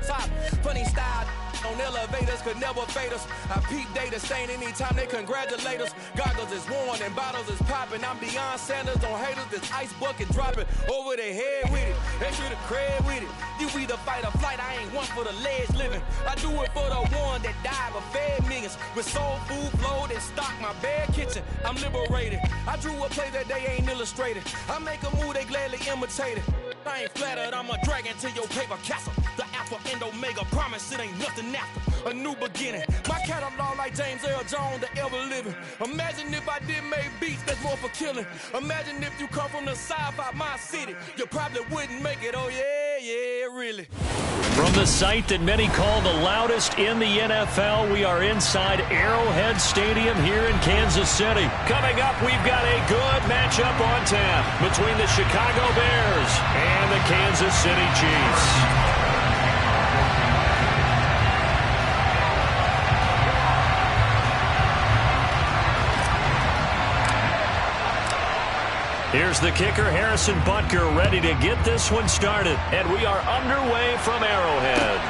top. Funny style on elevators could never fade us. I peep data stain anytime they congratulate us. Goggles is worn and bottles is popping. I'm Deion Sanders on haters. This ice bucket dropping over their head with it. Extra the cred with it. You either fight or flight. I ain't one for the ledge living. I do it for the one that died but fed millions. With soul food flowed and stock my bad kitchen. I'm liberated. I drew a play that they ain't illustrated. I make a move they gladly imitated. I ain't flattered, I'm a dragon to your paper castle. The Alpha and Omega, promise it ain't nothing after. A new beginning. My catalog like James Earl Jones, the ever living. Imagine if I did make beats that's more for killing. Imagine if you come from the south out my city. You probably wouldn't make it, oh yeah, really. From the site that many call the loudest in the NFL, we are inside Arrowhead Stadium here in Kansas City. Coming up, we've got a good matchup on tap between the Chicago Bears and the Kansas City Chiefs. Here's the kicker, Harrison Butker, ready to get this one started. And we are underway from Arrowhead.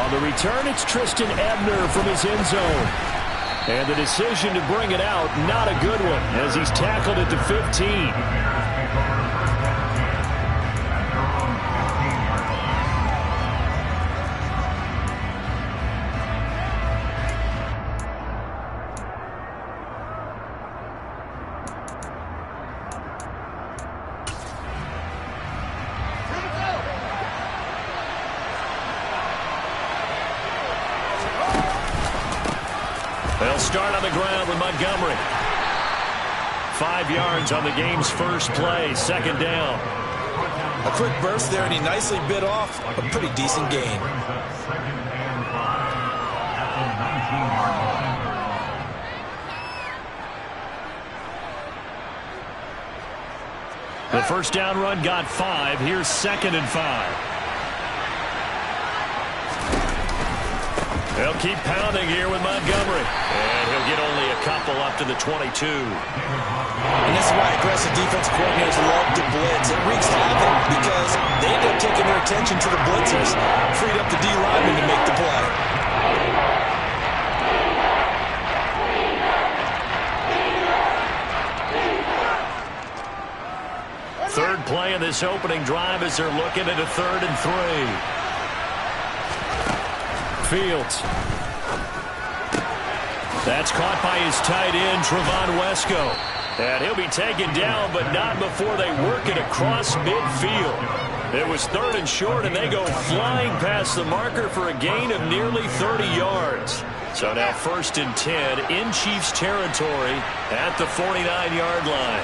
On the return, it's Tristan Ebner from his end zone. And the decision to bring it out, not a good one, as he's tackled at the 15. They'll start on the ground with Montgomery. 5 yards on the game's first play, second down. A quick burst there, and he nicely bit off a pretty decent gain. The first down run got 5. Here's 2nd and 5. They'll keep pounding here with Montgomery. And he'll get only a couple up to the 22. And this is why aggressive defense coordinators love to blitz. It wreaks havoc because they end up taking their attention to the blitzers. Freed up the D-lineman to make the play. Third play of this opening drive as they're looking at a 3rd and 3. Fields. That's caught by his tight end, Trevon Wesco. And he'll be taken down, but not before they work it across midfield. It was 3rd and short, and they go flying past the marker for a gain of nearly 30 yards. So now 1st and 10 in Chiefs territory at the 49-yard line.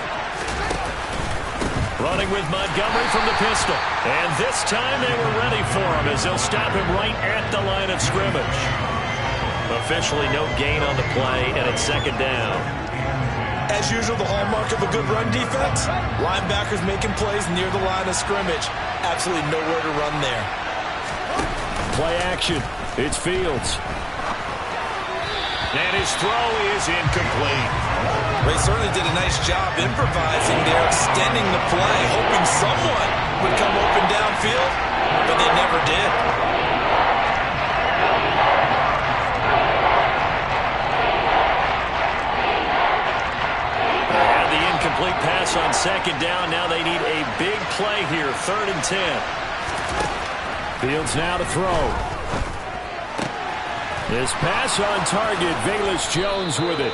Running with Montgomery from the pistol. And this time they were ready for him as they'll stop him right at the line of scrimmage. Officially no gain on the play, and it's 2nd down. As usual, the hallmark of a good run defense, linebackers making plays near the line of scrimmage. Absolutely nowhere to run there. Play action. It's Fields. And his throw is incomplete. They certainly did a nice job improvising there, extending the play, hoping someone would come open downfield, but they never did. They had the incomplete pass on 2nd down. Now they need a big play here, 3rd and 10. Fields now to throw. His pass on target, Velus Jones with it.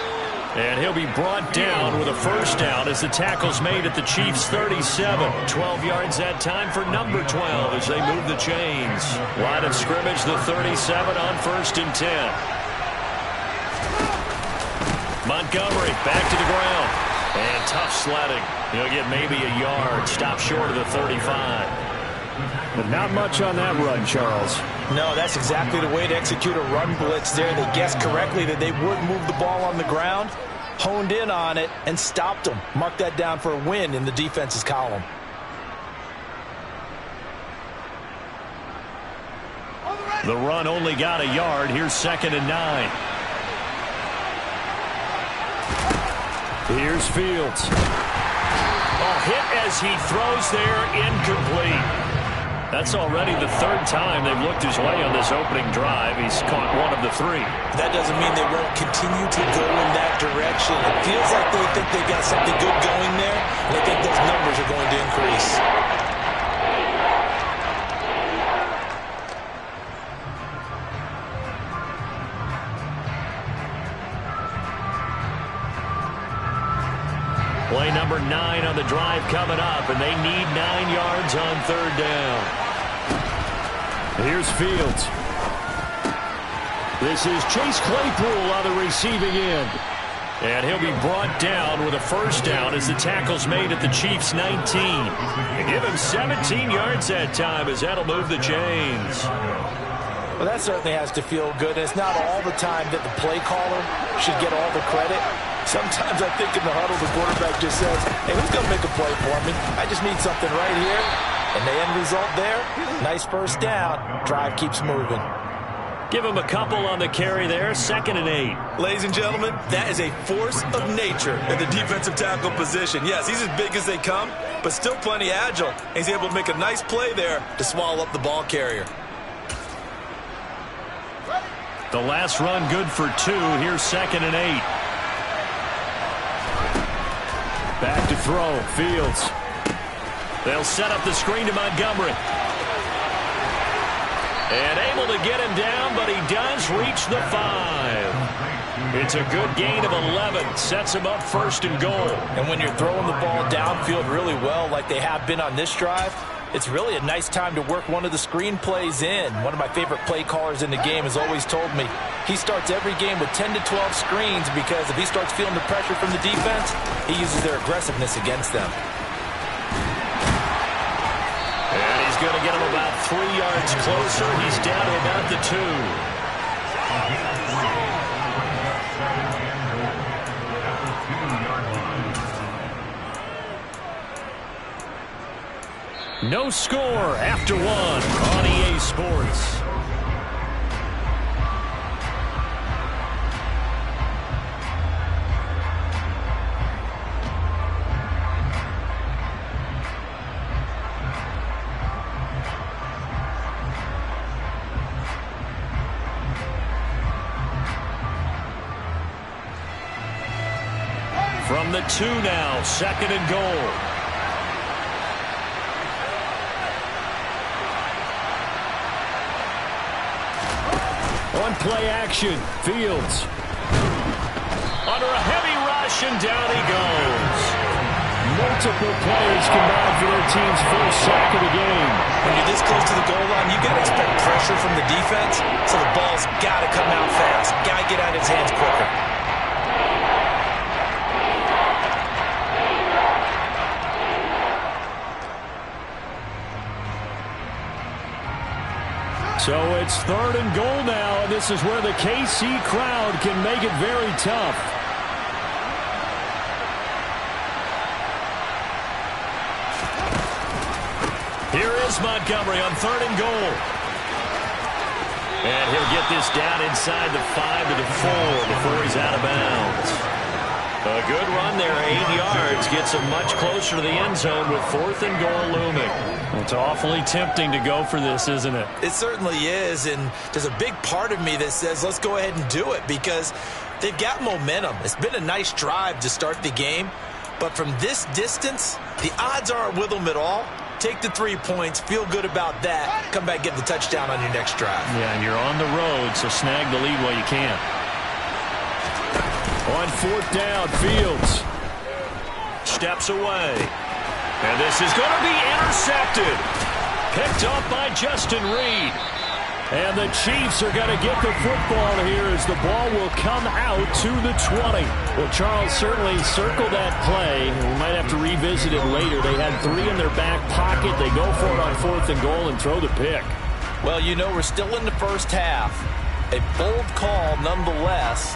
And he'll be brought down with a 1st down as the tackle's made at the Chiefs' 37. 12 yards that time for number 12 as they move the chains. Line of scrimmage, the 37 on 1st and 10. Montgomery back to the ground. And tough sledding. He'll get maybe a yard. Stop short of the 35. But not much on that run, Charles. No, that's exactly the way to execute a run blitz there. They guessed correctly that they would move the ball on the ground, honed in on it, and stopped them. Mark that down for a win in the defense's column. The run only got a yard. Here's 2nd and 9. Here's Fields. Oh, hit as he throws there, incomplete. That's already the third time they've looked his way on this opening drive. He's caught one of the three. That doesn't mean they won't continue to go in that direction. It feels like they think they've got something good going there, and I think those numbers are going to increase. Play number 9 on the drive coming up, and they need 9 yards on third down. Here's Fields. This is Chase Claypool on the receiving end. And he'll be brought down with a first down as the tackle's made at the Chiefs' 19. And give him 17 yards that time as that'll move the chains. Well, that certainly has to feel good. It's not all the time that the play caller should get all the credit. Sometimes I think in the huddle the quarterback just says, hey, who's going to make a play for me? I just need something right here. And the end result there, nice first down. Drive keeps moving. Give him a couple on the carry there, 2nd and 8. Ladies and gentlemen, that is a force of nature in the defensive tackle position. Yes, he's as big as they come, but still plenty agile. He's able to make a nice play there to swallow up the ball carrier. The last run good for 2. Here's 2nd and 8. Back to throw. Fields. They'll set up the screen to Montgomery. And able to get him down, but he does reach the 5. It's a good gain of 11. Sets him up 1st and goal. And when you're throwing the ball downfield really well like they have been on this drive, it's really a nice time to work one of the screen plays in. One of my favorite play callers in the game has always told me he starts every game with 10 to 12 screens because if he starts feeling the pressure from the defense, he uses their aggressiveness against them. And he's going to get him about 3 yards closer. He's down to about the 2. No score after 1 on EA Sports. From the 2 now, 2nd and goal. On play action, Fields. Under a heavy rush, and down he goes. Multiple players combined for their team's first sack of the game. When you're this close to the goal line, you got to expect pressure from the defense, so the ball's got to come out fast. Got to get out of his hands quicker. So it's 3rd and goal now, and this is where the KC crowd can make it very tough. Here is Montgomery on 3rd and goal. And he'll get this down inside the 5 to the 4 before he's out of bounds. A good run there, 8 yards, gets him much closer to the end zone with 4th and goal looming. It's awfully tempting to go for this, isn't it? It certainly is, and there's a big part of me that says let's go ahead and do it because they've got momentum. It's been a nice drive to start the game, but from this distance, the odds aren't with them at all. Take the 3 points, feel good about that, come back, get the touchdown on your next drive. Yeah, and you're on the road, so snag the lead while you can. On 4th down, Fields steps away. And this is going to be intercepted. Picked up by Justin Reed. And the Chiefs are going to get the football here as the ball will come out to the 20. Well, Charles certainly circled that play. We might have to revisit it later. They had 3 in their back pocket. They go for it on 4th and goal and throw the pick. Well, you know, we're still in the first half. A bold call nonetheless.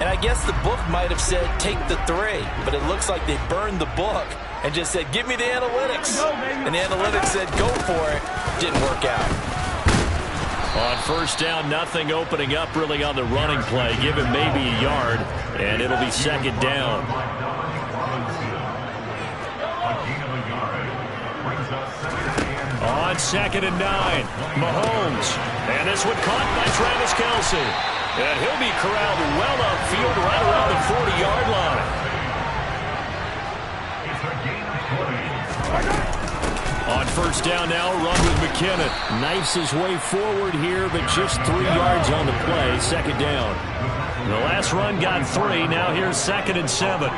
And I guess the book might have said take the 3, but it looks like they burned the book and just said give me the analytics. And the analytics said go for it. Didn't work out. On 1st down, nothing opening up really on the running play. Give him maybe a yard, and it'll be 2nd down. On 2nd and 9, Mahomes. And this one caught by Travis Kelce. And he'll be corralled well upfield right around the 40-yard line. On 1st down now, run with McKinnon. Knifes his way forward here, but just 3 yards on the play. 2nd down. The last run got 3. Now here's 2nd and 7.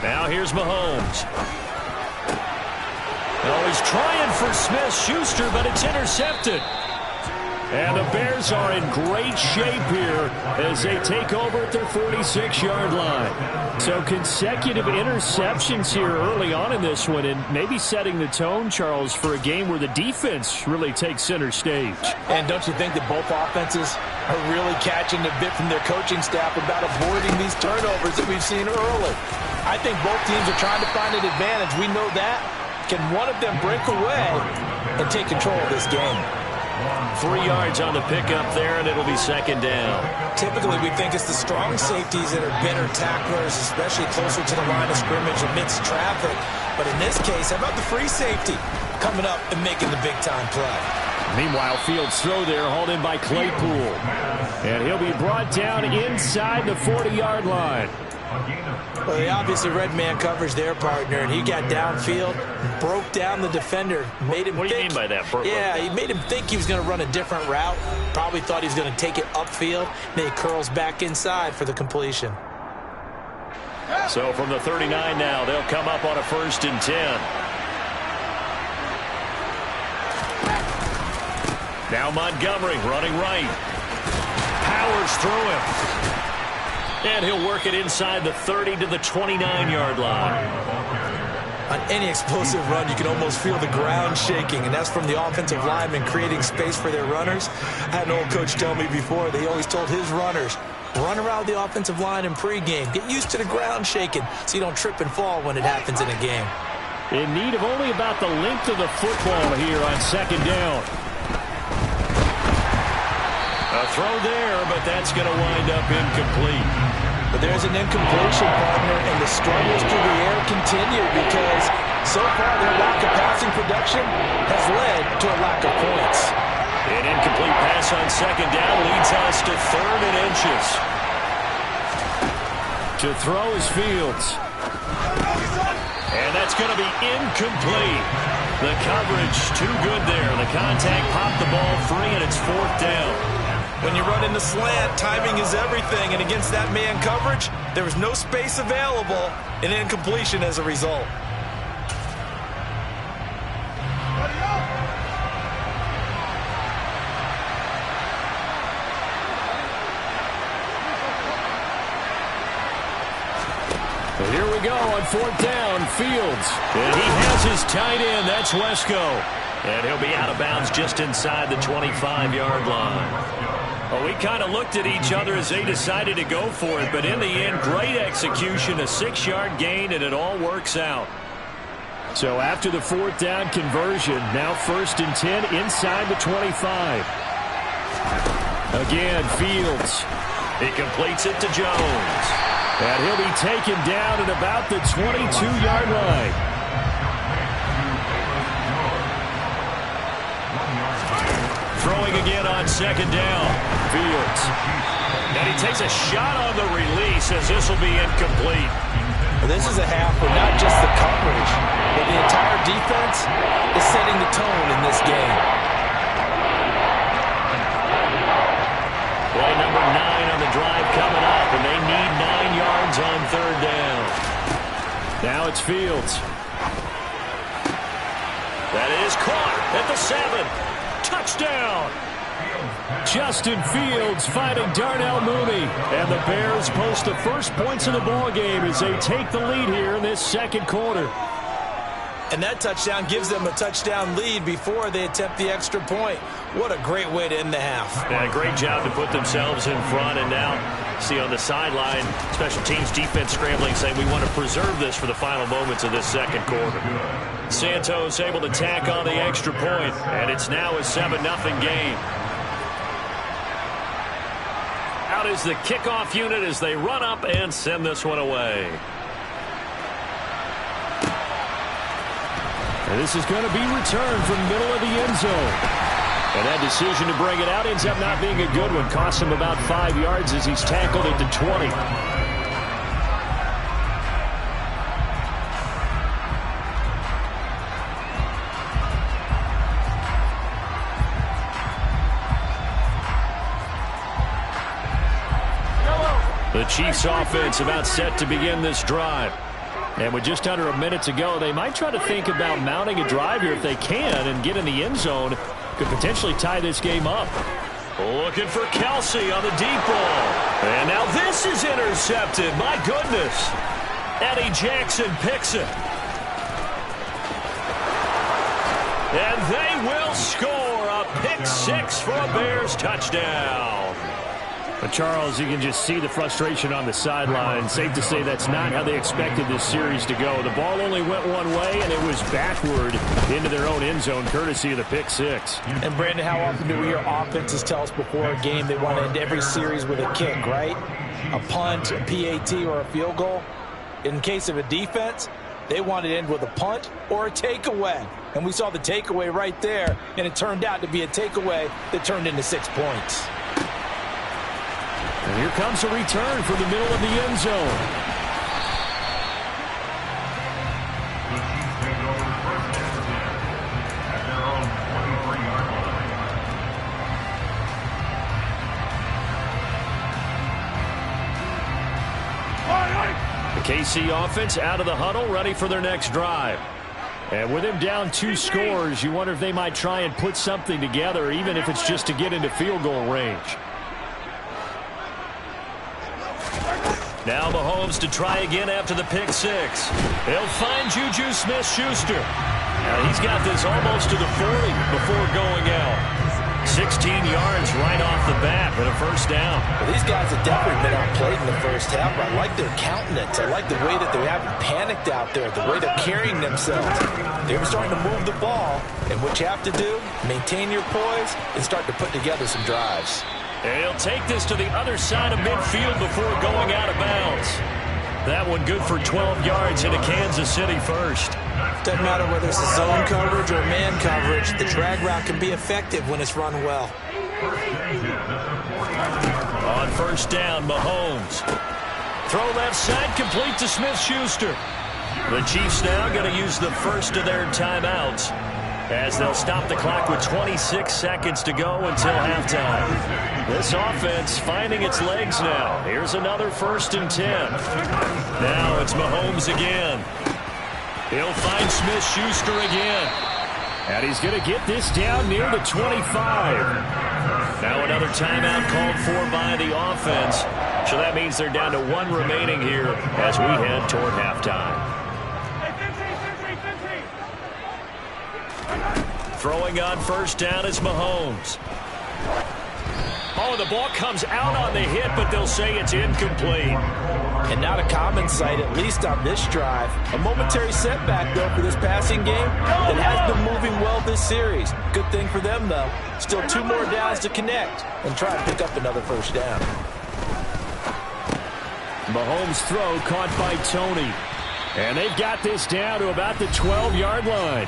Now here's Mahomes. Oh, he's trying for Smith-Schuster, but it's intercepted. And the Bears are in great shape here as they take over at their 46-yard line. So consecutive interceptions here early on in this one, and maybe setting the tone, Charles, for a game where the defense really takes center stage. And don't you think that both offenses are really catching a bit from their coaching staff about avoiding these turnovers that we've seen early? I think both teams are trying to find an advantage. We know that. Can one of them break away and take control of this game? 3 yards on the pickup there, and it'll be 2nd down. Typically, we think it's the strong safeties that are better tacklers, especially closer to the line of scrimmage amidst traffic. But in this case, how about the free safety coming up and making the big-time play? Meanwhile, Fields' throw there hauled in by Claypool. And he'll be brought down inside the 40-yard line. Well, they obviously read man coverage their partner, and he got downfield, broke down the defender, made him What do you mean by that? He made him think he was going to run a different route. Probably thought he was going to take it upfield. Then he curls back inside for the completion. So from the 39 now, they'll come up on a 1st and 10. Now Montgomery running right. Powers through him. And he'll work it inside the 30 to the 29-yard line. On any explosive run, you can almost feel the ground shaking, and that's from the offensive linemen creating space for their runners. I had an old coach tell me before, they always told his runners, run around the offensive line in pregame. Get used to the ground shaking so you don't trip and fall when it happens in a game. In need of only about the length of the football here on 2nd down. A throw there, but that's going to wind up incomplete. But there's an incompletion, partner, and the struggles through the air continue because so far their lack of passing production has led to a lack of points. An incomplete pass on 2nd down leads us to 3rd and inches. To throw is Fields. And that's going to be incomplete. The coverage too good there. The contact popped the ball free, and it's 4th down. When you run in the slant, timing is everything, and against that man coverage, there was no space available, and incompletion as a result. Well, here we go on 4th down, Fields. And he has his tight end, that's Wesco. And he'll be out of bounds just inside the 25-yard line. Well, we kind of looked at each other as they decided to go for it, but in the end, great execution, a 6-yard gain, and it all works out. So after the 4th down conversion, now 1st and 10 inside the 25. Again, Fields. He completes it to Jones. And he'll be taken down at about the 22-yard line. Throwing again on 2nd down. Fields. And he takes a shot on the release as this will be incomplete. Well, this is a half where not just the coverage, but the entire defense is setting the tone in this game. Play number 9 on the drive coming up, and they need 9 yards on 3rd down. Now it's Fields. That is caught at the 7. Touchdown! Justin Fields fighting Darnell Mooney. And the Bears post the first points of the ball game as they take the lead here in this 2nd quarter. And that touchdown gives them a touchdown lead before they attempt the extra point. What a great way to end the half. Yeah, great job to put themselves in front. And now, see on the sideline, special teams defense scrambling, saying we want to preserve this for the final moments of this 2nd quarter. Santos able to tack on the extra point, and it's now a 7-0 game. Out is the kickoff unit as they run up and send this one away. And this is going to be returned from the middle of the end zone. And that decision to bring it out ends up not being a good one. Costs him about 5 yards as he's tackled at the 20. The Chiefs offense about set to begin this drive. And with just under a minute to go, they might try to think about mounting a drive here if they can and get in the end zone. Could potentially tie this game up. Looking for Kelsey on the deep ball. And now this is intercepted. My goodness. Eddie Jackson picks it. And they will score a pick six for a Bears touchdown. But Charles, you can just see the frustration on the sideline. Safe to say that's not how they expected this series to go. The ball only went one way, and it was backward into their own end zone, courtesy of the pick six. And, Brandon, how often do we hear offenses tell us before a game they want to end every series with a kick, right? A punt, a PAT, or a field goal. In case of a defense, they want to end with a punt or a takeaway. And we saw the takeaway right there, and it turned out to be a takeaway that turned into 6 points. And here comes a return from the middle of the end zone. The KC offense out of the huddle, ready for their next drive. And with him down 2 scores, you wonder if they might try and put something together, even if it's just to get into field goal range. Now Mahomes to try again after the pick six. He'll find Juju Smith-Schuster. He's got this almost to the 40 before going out. 16 yards right off the bat and a first down. Well, these guys have definitely been outplayed in the first half. I like their countenance. I like the way that they haven't panicked out there, the way they're carrying themselves. They're starting to move the ball, and what you have to do, maintain your poise and start to put together some drives. And he'll take this to the other side of midfield before going out of bounds. That one good for 12 yards into Kansas City first. Doesn't matter whether it's a zone coverage or man coverage, the drag route can be effective when it's run well. On first down, Mahomes. Throw left side, complete to Smith-Schuster. The Chiefs now going to use the first of their timeouts as they'll stop the clock with 26 seconds to go until halftime. This offense finding its legs now. Here's another 1st and 10. Now it's Mahomes again. He'll find Smith-Schuster again. And he's going to get this down near the 25. Now another timeout called for by the offense. So that means they're down to 1 remaining here as we head toward halftime. Throwing on first down is Mahomes. Oh, the ball comes out on the hit, but they'll say it's incomplete. And not a common sight, at least on this drive. A momentary setback, though, for this passing game that has been moving well this series. Good thing for them, though. Still 2 more downs to connect and try to pick up another first down. Mahomes' throw caught by Tony. And they've got this down to about the 12-yard line.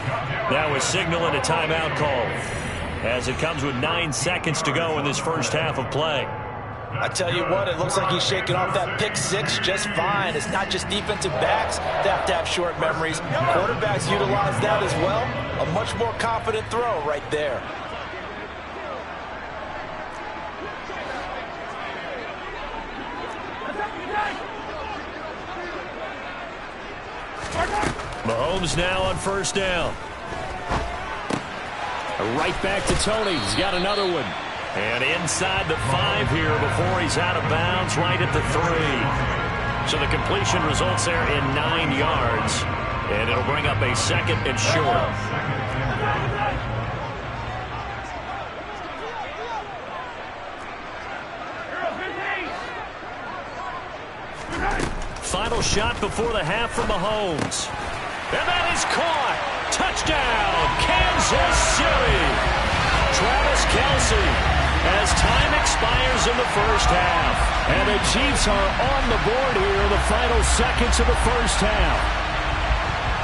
That was signaling a timeout call as it comes with 9 seconds to go in this first half of play. I tell you what, it looks like he's shaking off that pick six just fine. It's not just defensive backs that have to have short memories. Quarterbacks utilize that as well. A much more confident throw right there. Mahomes now on first down. Right back to Tony. He's got another one. And inside the 5 here before he's out of bounds, right at the 3. So the completion results there in 9 yards. And it'll bring up a 2nd and short. Final shot before the half from Mahomes. And that is caught. Touchdown, Kansas City. Travis Kelce as time expires in the first half. And the Chiefs are on the board here in the final seconds of the first half.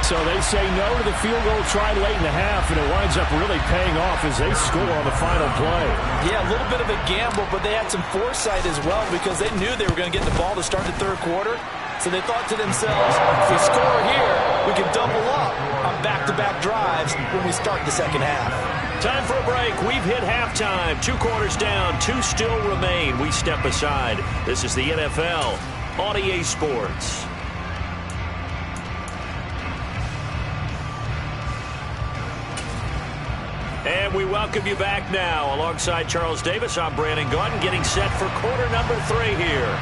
So they say no to the field goal try late in the half, and it winds up really paying off as they score on the final play. Yeah, a little bit of a gamble, but they had some foresight as well because they knew they were going to get the ball to start the third quarter. So they thought to themselves, if we score here, we can double up on back-to-back drives when we start the second half. Time for a break. We've hit halftime. 2 quarters down, 2 still remain. We step aside. This is the NFL on EA Sports. And we welcome you back now. Alongside Charles Davis, I'm Brandon Gaudin, getting set for quarter number 3 here.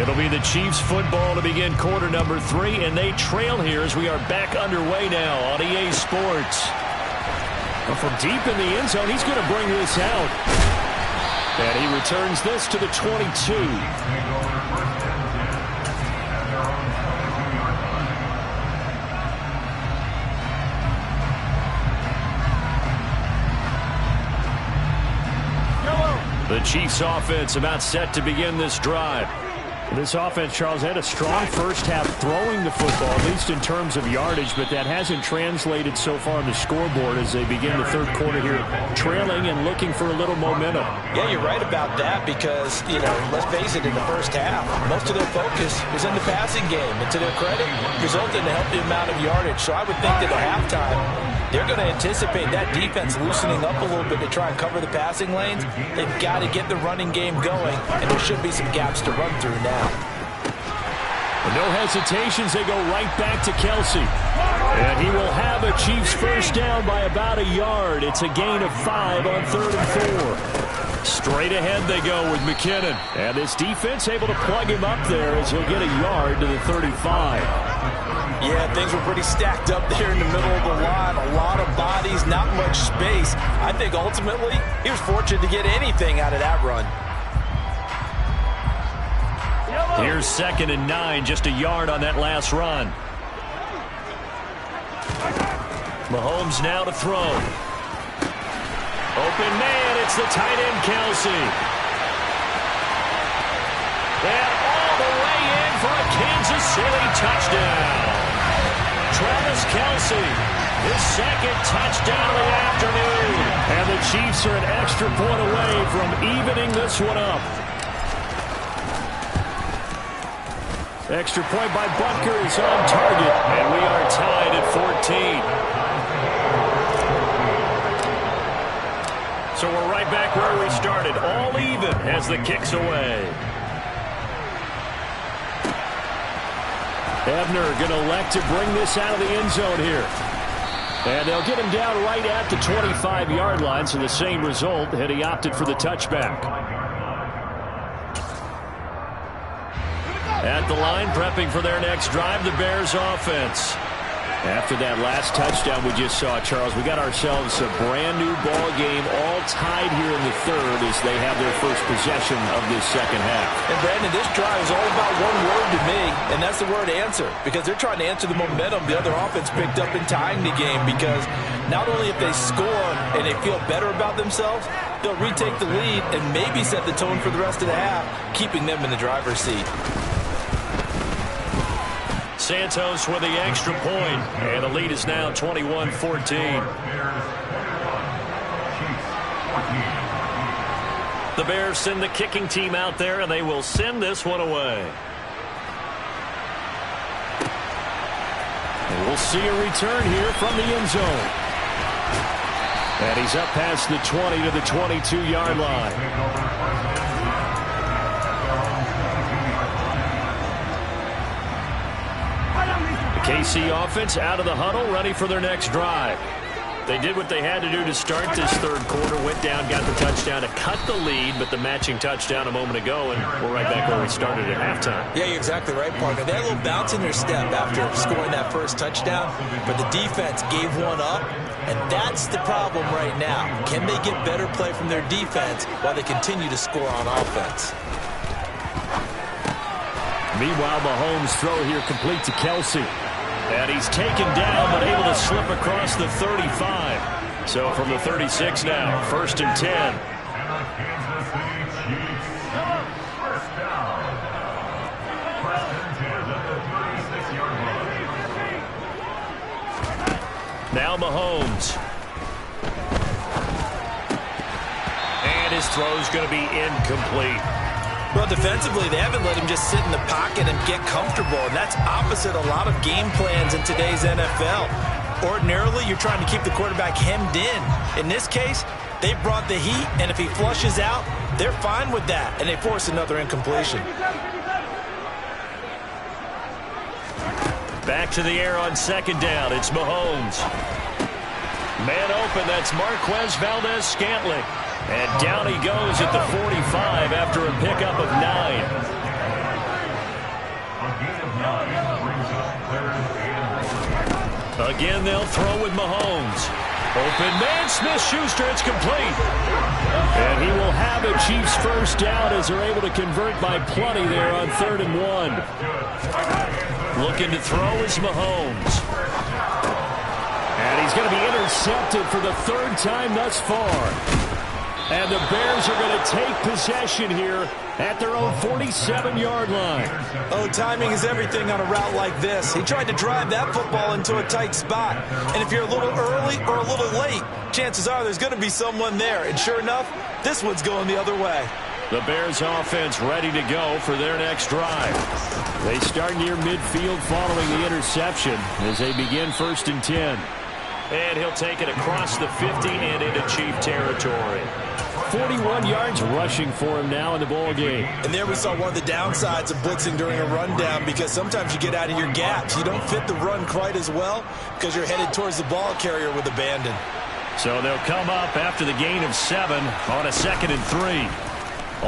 It'll be the Chiefs football to begin quarter number 3, and they trail here as we are back underway now on EA Sports. Well, from deep in the end zone, he's going to bring this out. And he returns this to the 22. The Chiefs offense about set to begin this drive. This offense, Charles, had a strong first half throwing the football, at least in terms of yardage, but that hasn't translated so far on the scoreboard as they begin the third quarter here, trailing and looking for a little momentum. Yeah, you're right about that because, let's face it, in the first half, most of their focus was in the passing game. And to their credit, resulted in a healthy amount of yardage. So I would think that at halftime, they're going to anticipate that defense loosening up a little bit to try and cover the passing lanes. They've got to get the running game going, and there should be some gaps to run through now. No hesitations, they go right back to Kelsey. And he will have a Chiefs first down by about a yard. It's a gain of 5 on 3rd and 4. Straight ahead they go with McKinnon. And this defense able to plug him up there as he'll get a yard to the 35. Yeah, things were pretty stacked up there in the middle of the line. A lot of bodies, not much space. I think ultimately he was fortunate to get anything out of that run. Here's 2nd and 9, just a yard on that last run. Mahomes now to throw. Open man, it's the tight end Kelsey. And all the way in for a Kansas City touchdown. Travis Kelsey, his 2nd touchdown of the afternoon. And the Chiefs are an extra point away from evening this one up. Extra point by Butker is on target, and we are tied at 14. So we're right back where we started, all even as the kick's away. Ebner going to elect to bring this out of the end zone here. And they'll get him down right at the 25-yard line, so the same result had he opted for the touchback. At the line, prepping for their next drive, the Bears offense. After that last touchdown we just saw, Charles, we got ourselves a brand-new ball game, all tied here in the third as they have their first possession of this second half. And, Brandon, this drive is all about one word to me, and that's the word answer, because they're trying to answer the momentum the other offense picked up in tying the game, because not only if they score and they feel better about themselves, they'll retake the lead and maybe set the tone for the rest of the half, keeping them in the driver's seat. Santos with the extra point, and the lead is now 21-14. The Bears send the kicking team out there, and they will send this one away. And we'll see a return here from the end zone. And he's up past the 20 to the 22-yard line. KC offense out of the huddle, ready for their next drive. They did what they had to do to start this third quarter, went down, got the touchdown to cut the lead, but the matching touchdown a moment ago, and we're right back where we started at halftime. Yeah, you're exactly right, partner. They had a little bounce in their step after scoring that first touchdown, but the defense gave one up, and that's the problem right now. Can they get better play from their defense while they continue to score on offense? Meanwhile, Mahomes' throw here complete to Kelsey. And he's taken down, but able to slip across the 35. So from the 36 now, 1st and 10. Now Mahomes. And his throw's going to be incomplete. Well, defensively, they haven't let him just sit in the pocket and get comfortable, and that's opposite a lot of game plans in today's NFL. Ordinarily, you're trying to keep the quarterback hemmed in. In this case, they brought the heat, and if he flushes out, they're fine with that, and they force another incompletion. Back to the air on 2nd down. It's Mahomes. Man open, that's Marquez Valdez-Scantling. And down he goes at the 45 after a pickup of 9. Again, they'll throw with Mahomes. Open man, Smith-Schuster, it's complete. And he will have a Chiefs first down as they're able to convert by plenty there on 3rd and 1. Looking to throw is Mahomes. And he's going to be intercepted for the 3rd time thus far. And the Bears are going to take possession here at their own 47-yard line. Oh, timing is everything on a route like this. He tried to drive that football into a tight spot. And if you're a little early or a little late, chances are there's going to be someone there. And sure enough, this one's going the other way. The Bears offense ready to go for their next drive. They start near midfield following the interception as they begin 1st and 10. And he'll take it across the 50 and into Chief territory. 41 yards rushing for him now in the ball game. And there we saw one of the downsides of blitzing during a rundown, because sometimes you get out of your gaps. You don't fit the run quite as well because you're headed towards the ball carrier with abandon. So they'll come up after the gain of 7 on a 2nd and 3.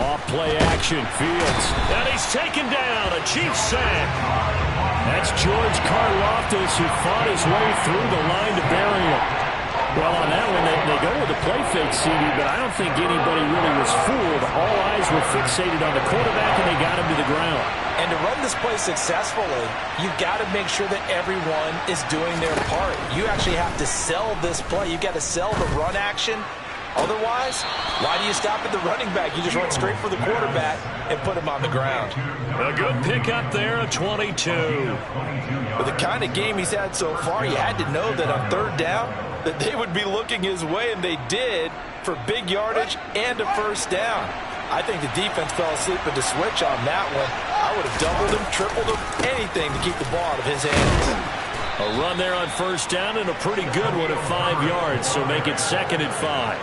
Off play action, Fields. And he's taken down, a Chiefs sack. That's George Karlaftis, who fought his way through the line to bury him. Well, on that one, they go with the play fake, CD, but I don't think anybody really was fooled. All eyes were fixated on the quarterback, and they got him to the ground. And to run this play successfully, you've got to make sure that everyone is doing their part. You actually have to sell this play. You've got to sell the run action. Otherwise, why do you stop at the running back? You just run straight for the quarterback and put him on the ground. A good pickup there, a 22. With the kind of game he's had so far, you had to know that on 3rd down, that they would be looking his way, and they did, for big yardage and a first down. I think the defense fell asleep at the switch on that one. I would have doubled him, tripled him, anything to keep the ball out of his hands. A run there on 1st down, and a pretty good one at 5 yards, so make it 2nd and 5.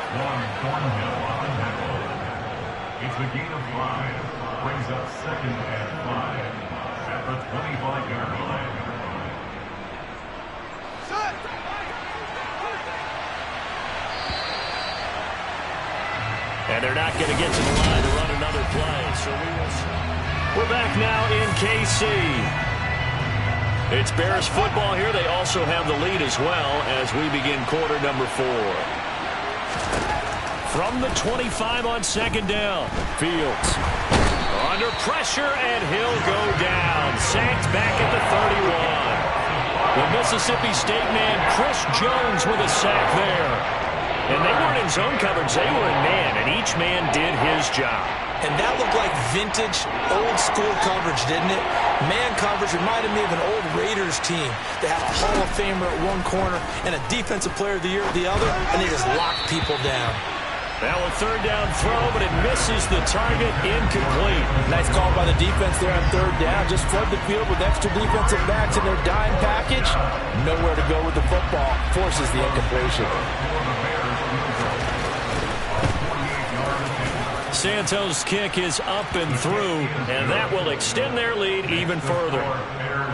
It's a gain of 5. Brings up 2nd and 5 at the 25-yard line. And they're not going to get to the line to run another play, so we're back now in KC. It's Bears football here. They also have the lead as well as we begin quarter number 4. From the 25 on 2nd down, Fields under pressure, and he'll go down. Sacked back at the 31. The Mississippi State man, Chris Jones, with a sack there. And they weren't in zone coverage. They were in man, and each man did his job. And that looked like vintage, old-school coverage, didn't it? Man coverage reminded me of an old Raiders team that had a Hall of Famer at one corner and a Defensive Player of the Year at the other, and they just locked people down. Now a 3rd down throw, but it misses the target, incomplete. Nice call by the defense there on 3rd down. Just flood the field with extra defensive backs in their dime package. Nowhere to go with the football. Forces the incompletion. Santos' kick is up and through, and that will extend their lead even further.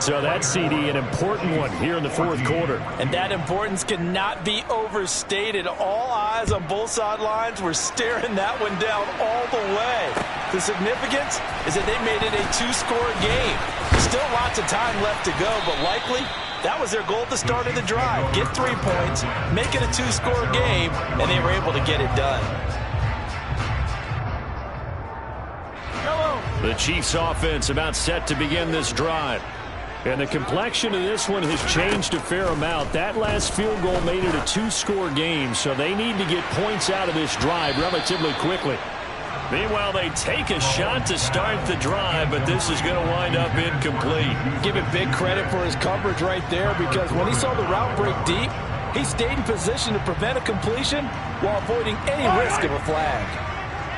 So that's, CD, an important one here in the 4th quarter. And that importance cannot be overstated. All eyes on both sidelines were staring that one down all the way. The significance is that they made it a 2-score game. Still lots of time left to go, but likely that was their goal at the start of the drive. Get 3 points, make it a 2-score game, and they were able to get it done. The Chiefs offense about set to begin this drive. And the complexion of this one has changed a fair amount. That last field goal made it a 2-score game, so they need to get points out of this drive relatively quickly. Meanwhile, they take a shot to start the drive, but this is going to wind up incomplete. Give him big credit for his coverage right there, because when he saw the route break deep, he stayed in position to prevent a completion while avoiding any risk of a flag.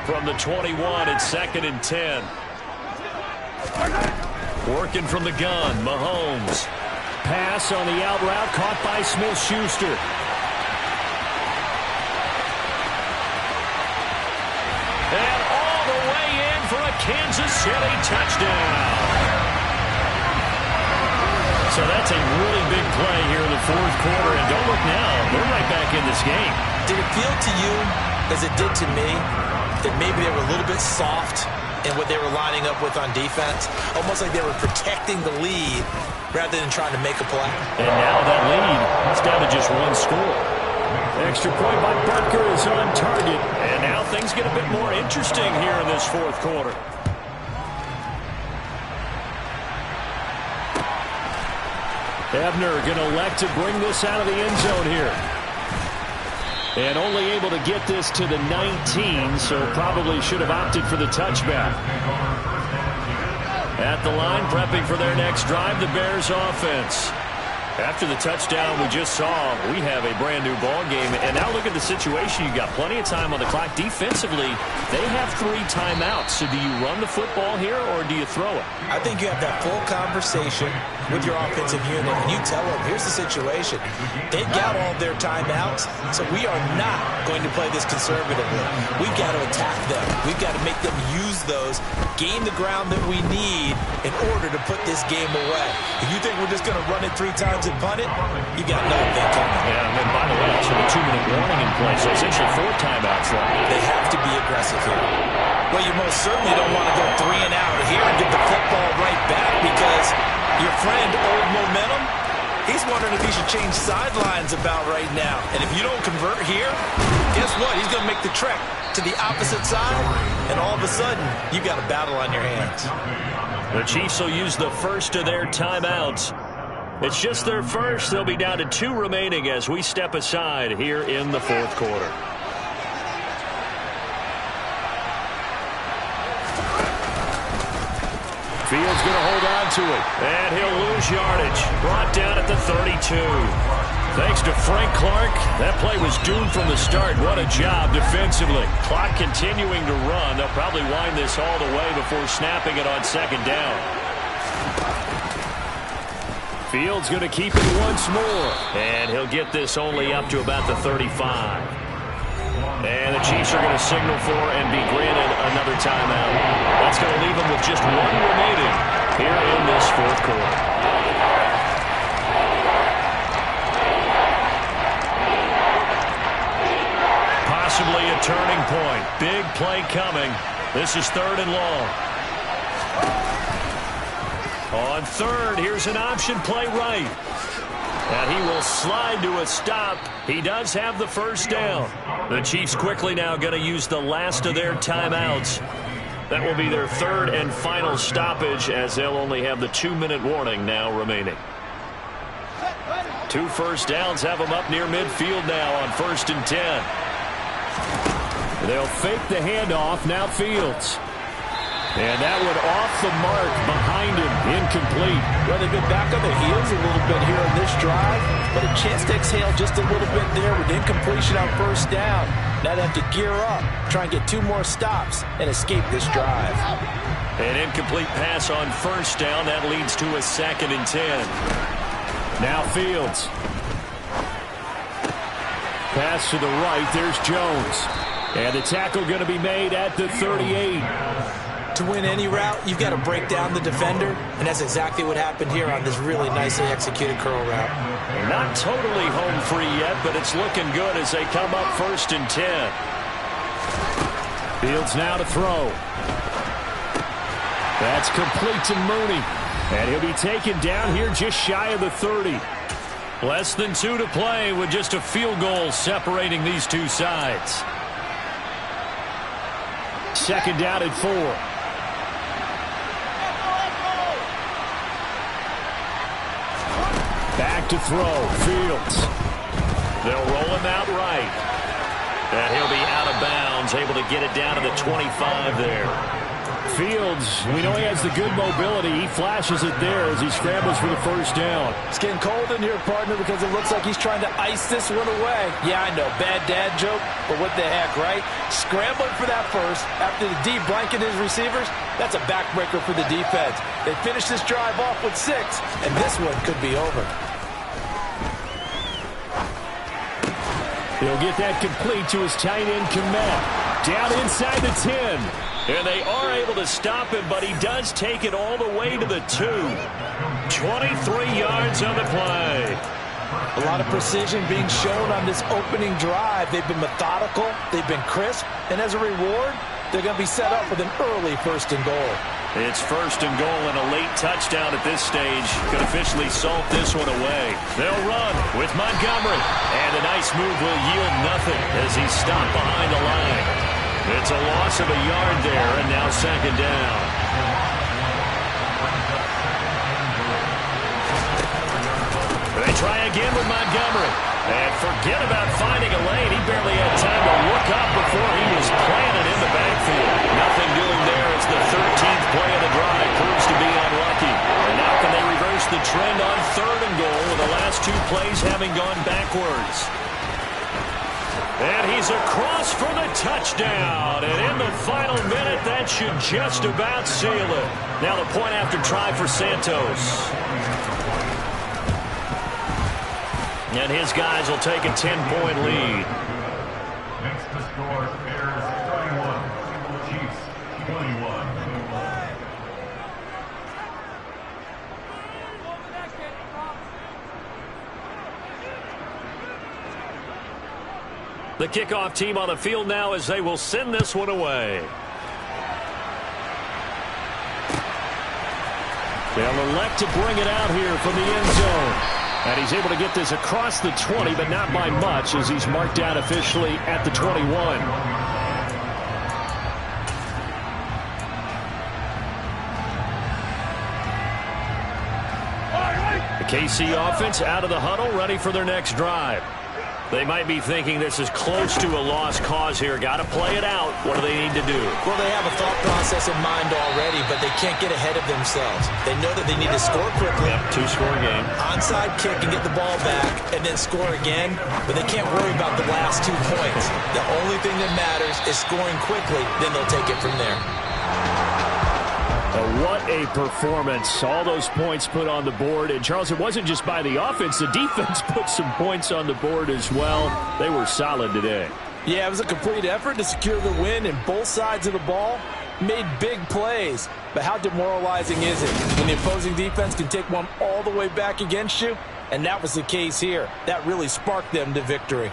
From the 21, it's 2nd and 10. Working from the gun, Mahomes. Pass on the out route, caught by Smith-Schuster. And all the way in for a Kansas City touchdown. So that's a really big play here in the 4th quarter. And don't look now, they're right back in this game. Did it feel to you, as it did to me, that maybe they were a little bit soft in what they were lining up with on defense? Almost like they were protecting the lead rather than trying to make a play. And now that lead is down to just 1 score. Extra point by Butker is on target. And now things get a bit more interesting here in this 4th quarter. Ebner going to elect to bring this out of the end zone here. And only able to get this to the 19, so probably should have opted for the touchback. At the line, prepping for their next drive, the Bears offense. After the touchdown we just saw, we have a brand new ball game. And now look at the situation. You've got plenty of time on the clock. Defensively, they have 3 timeouts. So do you run the football here or do you throw it? I think you have that full conversation with your offensive unit, and you tell them, here's the situation. They've got all their timeouts, so we are not going to play this conservatively. We've got to attack them. We've got to make them use those, gain the ground that we need in order to put this game away. If you think we're just going to run it 3 times and punt it, you got nothing coming. Yeah, and then by the way, also a 2-minute warning in place, so essentially 4 timeouts left. They have to be aggressive here. Well, you most certainly don't want to go 3 and out here and get the football right back, because your friend, Old Momentum, he's wondering if he should change sidelines about right now. And if you don't convert here, guess what? He's going to make the trek to the opposite side, and all of a sudden, you got a battle on your hands. The Chiefs will use the first of their timeouts. It's just their first. They'll be down to 2 remaining as we step aside here in the 4th quarter. Fields going to hold on to it. And he'll lose yardage. Brought down at the 32. Thanks to Frank Clark, that play was doomed from the start. What a job defensively. Clock continuing to run. They'll probably wind this all the way before snapping it on 2nd down. Fields going to keep it once more. And he'll get this only up to about the 35. And the Chiefs are going to signal for and be granted another timeout. That's going to leave them with just 1 remaining here in this 4th quarter. Possibly a turning point. Big play coming. This is 3rd and long. On 3rd, here's an option play right. And he will slide to a stop. He does have the first down. The Chiefs quickly now going to use the last of their timeouts. That will be their 3rd and final stoppage, as they'll only have the 2-minute warning now remaining. 2 first downs have them up near midfield now on 1st and 10. They'll fake the handoff. Now Fields. And that one off the mark behind him. Incomplete. Well, they've been back on their heels a little bit here in this drive, but a chance to exhale just a little bit there with incompletion on 1st down. Now they have to gear up, try and get 2 more stops, and escape this drive. An incomplete pass on 1st down. That leads to a 2nd and 10. Now Fields. Pass to the right. There's Jones. And the tackle going to be made at the 38. To win any route, you've got to break down the defender, and that's exactly what happened here on this really nicely executed curl route. Not totally home free yet, but it's looking good as they come up 1st and 10. Fields now to throw. That's complete to Mooney. And he'll be taken down here just shy of the 30. Less than 2 to play with just a field goal separating these 2 sides. 2nd down at 4. to throw. Fields. They'll roll him out right. And he'll be out of bounds, able to get it down to the 25 there. Fields, we know he has the good mobility. He flashes it there as he scrambles for the first down. It's getting cold in here, partner, because it looks like he's trying to ice this one away. Yeah, I know, bad dad joke, but what the heck, right? Scrambling for that first after the D blanket his receivers, that's a backbreaker for the defense. They finished this drive off with 6, and this one could be over. He'll get that complete to his tight end, Komet. Down inside the 10. And they are able to stop him, but he does take it all the way to the 2. 23 yards on the play. A lot of precision being shown on this opening drive. They've been methodical, they've been crisp, and as a reward, they're going to be set up with an early 1st and goal. It's 1st and goal and a late touchdown at this stage. Could officially salt this one away. They'll run with Montgomery. And a nice move will yield nothing as he's stopped behind the line. It's a loss of a yard there, and now 2nd down. They try again with Montgomery. And forget about finding a lane. He barely had time to look up before he was planted in the backfield. Nothing doing there as the 13th play of the drive proves to be unlucky. And now can they reverse the trend on 3rd and goal with the last 2 plays having gone backwards? And he's across for the touchdown. And in the final minute, that should just about seal it. Now the point after try for Santos. And his guys will take a 10-point lead. Next to score, Bears 31, Chiefs 21. The kickoff team on the field now as they will send this one away. They'll elect to bring it out here from the end zone. And he's able to get this across the 20, but not by much as he's marked down officially at the 21. The KC offense out of the huddle, ready for their next drive. They might be thinking this is close to a lost cause here. Got to play it out. What do they need to do? Well, they have a thought process in mind already, but they can't get ahead of themselves. They know that they need to score quickly. Yep, 2-score game. Onside kick and get the ball back and then score again, but they can't worry about the last 2 points. The only thing that matters is scoring quickly, then they'll take it from there. What a performance. All those points put on the board. And, Charles, it wasn't just by the offense. The defense put some points on the board as well. They were solid today. Yeah, it was a complete effort to secure the win, and both sides of the ball made big plays. But how demoralizing is it when the opposing defense can take one all the way back against you? And that was the case here. That really sparked them to victory.